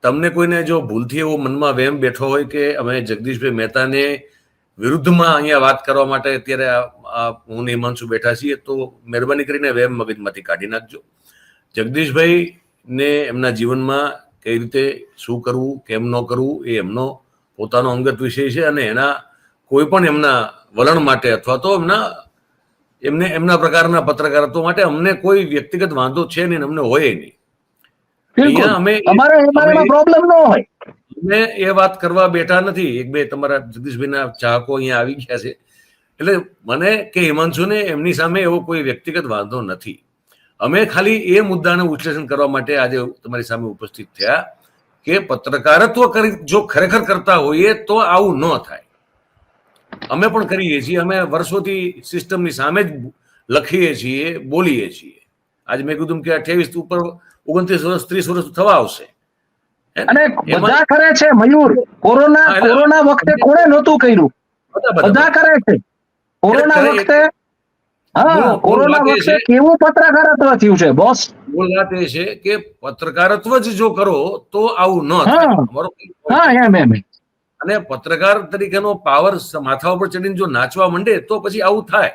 તમને કોઈને જો ભૂલથી એવો મનમાં વહેમ બેઠો હોય કે અમે જગદીશભાઈ મહેતાને વિરુદ્ધમાં અહીંયા વાત કરવા માટે અત્યારે હું ને હિમાંશુ બેઠા છીએ, તો મહેરબાની કરીને વહેમ મગજમાંથી કાઢી નાખજો. જગદીશભાઈ ને એમના જીવનમાં કઈ રીતે શું કરવું કેમ ન કરવું એ એમનો પોતાનો અંગત વિષય છે, અને એના કોઈ પણ એમના વલણ માટે અથવા તો એમના પ્રકારના પત્રકારત્વ માટે અમને કોઈ વ્યક્તિગત વાંધો છે નહીં, અમને હોય નહીં. અમે એ વાત કરવા બેઠા નથી. એક બે તમારા જગદીશભાઈના ચાહકો અહીંયા આવી ગયા છે, એટલે મને કે હિમાંશુને એમની સામે એવો કોઈ વ્યક્તિગત વાંધો નથી. અમે ખાલી એ મુદ્દાનું વિશ્લેષણ કરવા માટે આજે તમારી સામે ઉપસ્થિત થયા કે પત્રકારત્વ જો ખરેખર કરતા હોઈએ તો આવું ન થાય. અમે પણ કરીએ છીએ, અમે વર્ષોથી સિસ્ટમની સામે જ લખીએ છીએ, બોલીએ છીએ. આજે મેં કીધું કે 28 ઉપર 29 વર્ષ 30 વર્ષ થવા આવશે. અને બધા કરે છે મયુર. કોરોના વખતે કોણે નહોતું કર્યું? બધા કરે છે. કોરોના વખતે કેવું પત્રકારત્વ થયું છે બોસ? મૂળ વાત એ છે કે પત્રકારત્વ જ જો કરો તો આવું ન થાય. અને પત્રકાર તરીકેનો પાવર માથા ઉપર ચડીને જો નાચવા માંડે તો પછી આવું થાય.